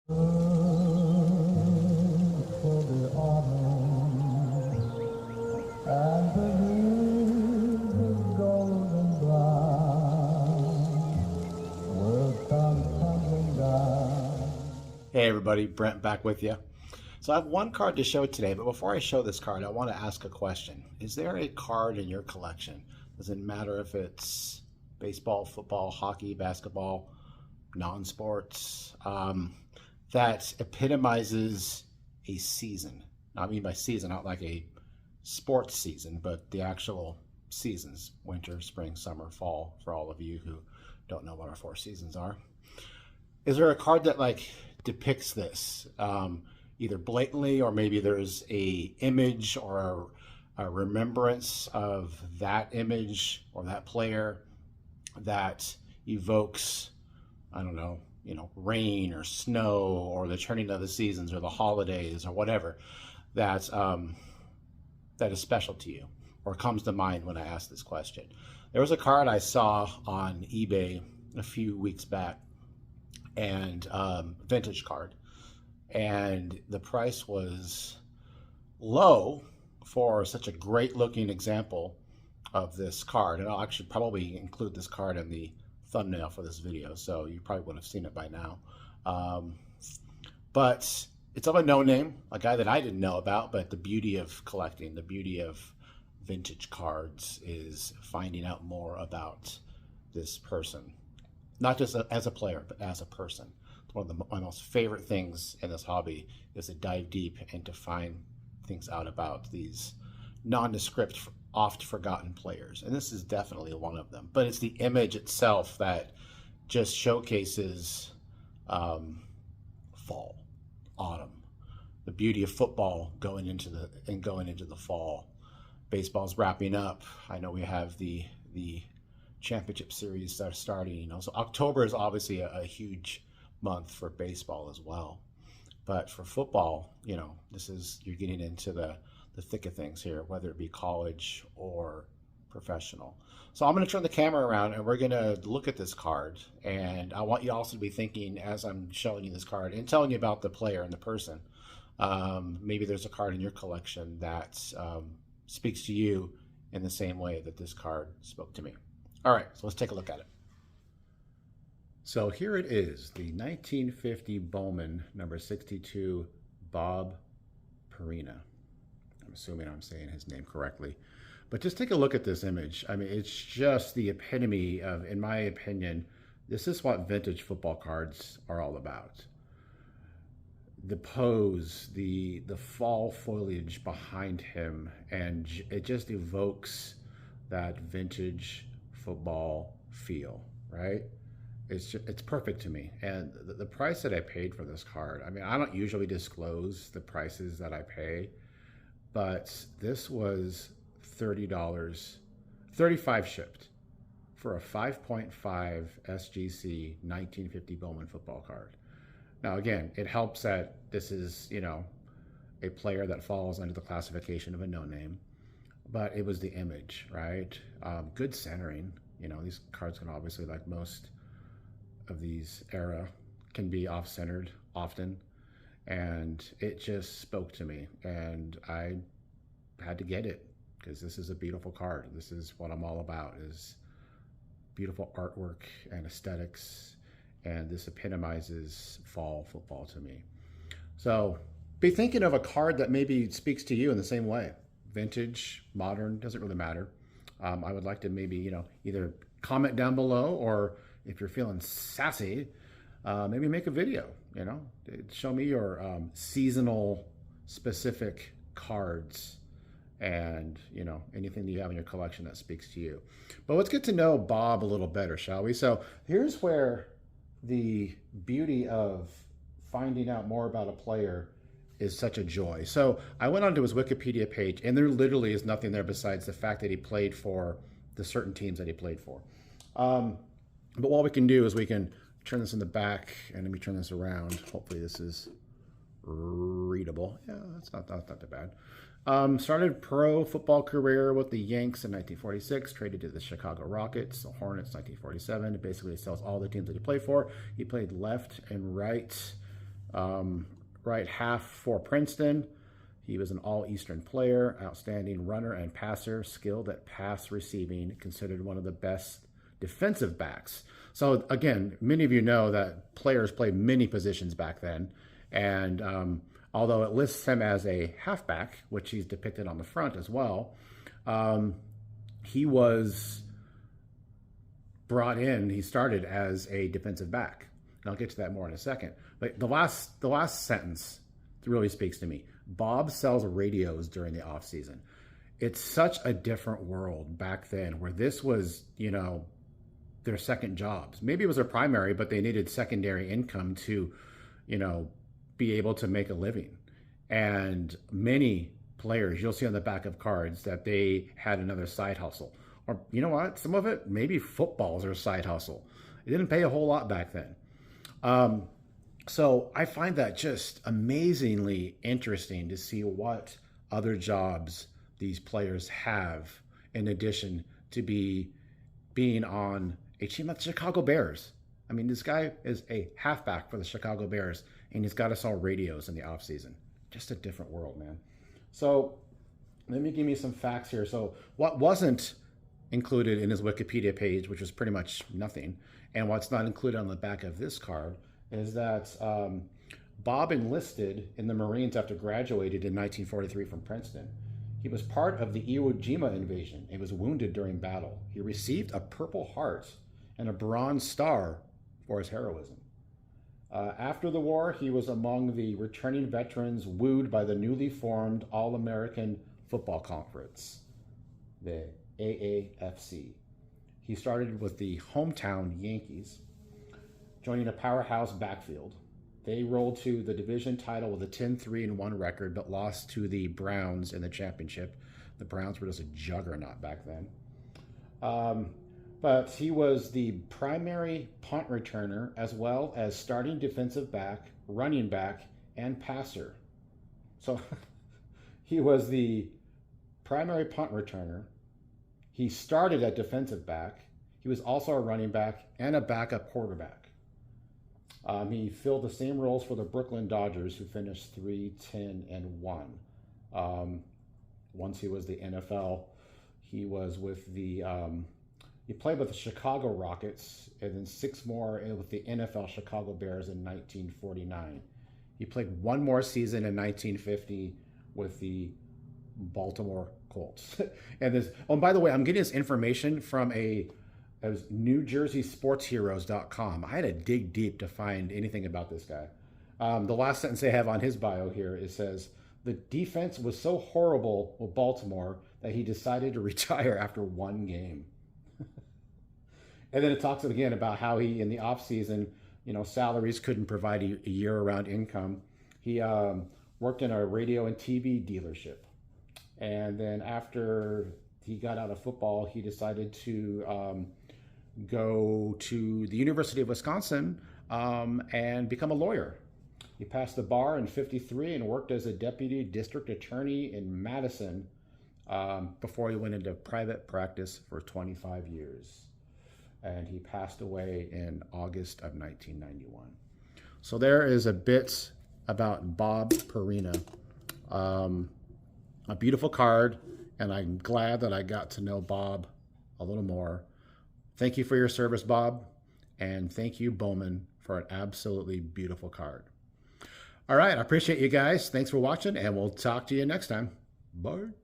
For the autumn and the leaves of golden brown will come tumbling down. Hey everybody, Brent back with you. So I have one card to show today, but before I show this card, I want to ask a question. Is there a card in your collection? Doesn't matter if it's baseball, football, hockey, basketball, non-sports, that epitomizes a season. Now, I mean by season, not like a sports season, but the actual seasons: winter, spring, summer, fall, for all of you who don't know what our four seasons are. Is there a card that like depicts this, either blatantly, or maybe there's a image or a remembrance of that image or that player that evokes, I don't know, rain or snow or the turning of the seasons or the holidays or whatever that that is special to you or comes to mind when I ask this question? There was a card I saw on eBay a few weeks back, and vintage card, and the price was low for such a great looking example of this card. And I'll actually probably include this card in the thumbnail for this video, so you probably would have seen it by now. Um, but it's of a no name, a guy that I didn't know about. But the beauty of collecting, the beauty of vintage cards, is finding out more about this person, not just as a player, but as a person. One of my most favorite things in this hobby is to dive deep and to find things out about these nondescript, oft forgotten players. And this is definitely one of them. But it's the image itself that just showcases fall, autumn, the beauty of football going into the fall. Baseball's wrapping up. I know we have the championship series that are starting. So October is obviously a huge month for baseball as well. But for football, this is, you're getting into the thick of things here, whether it be college or professional. So I'm going to turn the camera around and we're going to look at this card. And I want you also to be thinking as I'm showing you this card and telling you about the player and the person. Maybe there's a card in your collection that speaks to you in the same way that this card spoke to me. All right, so let's take a look at it. So here it is, the 1950 Bowman number 62 Bob Perina. I'm assuming I'm saying his name correctly. But just take a look at this image. I mean, it's just the epitome of, in my opinion, this is what vintage football cards are all about. The pose, the fall foliage behind him, and it just evokes that vintage football feel, right? It's perfect to me. And the price that I paid for this card, I mean, I don't usually disclose the prices that I pay, but this was $30, 35 shipped for a 5.5 SGC 1950 Bowman football card. Now, again, it helps that this is, a player that falls under the classification of a no name, but it was the image, right? Good centering. These cards can obviously, like most of these era, can be off-centered often, and it just spoke to me, and I had to get it because this is a beautiful card. This is what I'm all about, is beautiful artwork and aesthetics, and this epitomizes fall football to me. So be thinking of a card that maybe speaks to you in the same way. Vintage, modern, doesn't really matter. I would like to maybe, either comment down below, or if you're feeling sassy, maybe make a video, show me your seasonal specific cards and, anything that you have in your collection that speaks to you. But let's get to know Bob a little better, shall we? So here's where the beauty of finding out more about a player is such a joy. So I went onto his Wikipedia page, and there literally is nothing there besides the fact that he played for the certain teams that he played for. But what we can do is we can turn this in the back, and let me turn this around. Hopefully this is readable. Yeah, that's not that bad. Started pro football career with the Yanks in 1946, traded to the Chicago Rockets, the Hornets 1947. It basically tells all the teams that he played for. He played left and right Right half for Princeton. He was an all-Eastern player, outstanding runner and passer, skilled at pass receiving, considered one of the best defensive backs. So again, many of you know that players played many positions back then. And although it lists him as a halfback, which he's depicted on the front as well, he was brought in, he started as a defensive back. And I'll get to that more in a second. But the last sentence really speaks to me. Bob sells radios during the off season. It's such a different world back then where this was, you know, their second jobs. Maybe it was their primary, but they needed secondary income to, you know, be able to make a living. And many players, you'll see on the back of cards that they had another side hustle. Or you know what? Some of it, maybe football's their side hustle. It didn't pay a whole lot back then. So I find that just amazingly interesting to see what other jobs these players have in addition to being on a team like the Chicago Bears. I mean, this guy is a halfback for the Chicago Bears, and he's got to sell radios in the offseason. Just a different world, man. So let me give you some facts here. So what wasn't included in his Wikipedia page, which was pretty much nothing, and what's not included on the back of this card is that Bob enlisted in the Marines after graduated in 1943 from Princeton. He was part of the Iwo Jima invasion and was wounded during battle. He received a Purple Heart and a Bronze Star for his heroism. After the war, he was among the returning veterans wooed by the newly formed All-American Football Conference, the AAFC. He started with the hometown Yankees, joining a powerhouse backfield. They rolled to the division title with a 10-3-1 record, but lost to the Browns in the championship. The Browns were just a juggernaut back then. But he was the primary punt returner, as well as starting defensive back, running back, and passer. So he was the primary punt returner. He started at defensive back. He was also a running back and a backup quarterback. He filled the same roles for the Brooklyn Dodgers, who finished 3-10-1. Once he was the NFL, he was with the he played with the Chicago Rockets, and then 6 more with the NFL Chicago Bears in 1949. He played 1 more season in 1950 with the Baltimore Colts. And this, oh, and by the way, I'm getting this information from it was NewJerseySportsHeroes.com. I had to dig deep to find anything about this guy. The last sentence they have on his bio here, it says, the defense was so horrible with Baltimore that he decided to retire after 1 game. And then it talks again about how he, in the offseason, you know, salaries couldn't provide a year-round income. He worked in a radio and TV dealership. And then after he got out of football, he decided to go to the University of Wisconsin and become a lawyer. He passed the bar in '53 and worked as a deputy district attorney in Madison before he went into private practice for 25 years. And he passed away in August of 1991. So there is a bit about Bob Perina. A beautiful card, and I'm glad that I got to know Bob a little more. Thank you for your service, Bob, and thank you, Bowman, for an absolutely beautiful card. All right, I appreciate you guys. Thanks for watching, and we'll talk to you next time. Bye.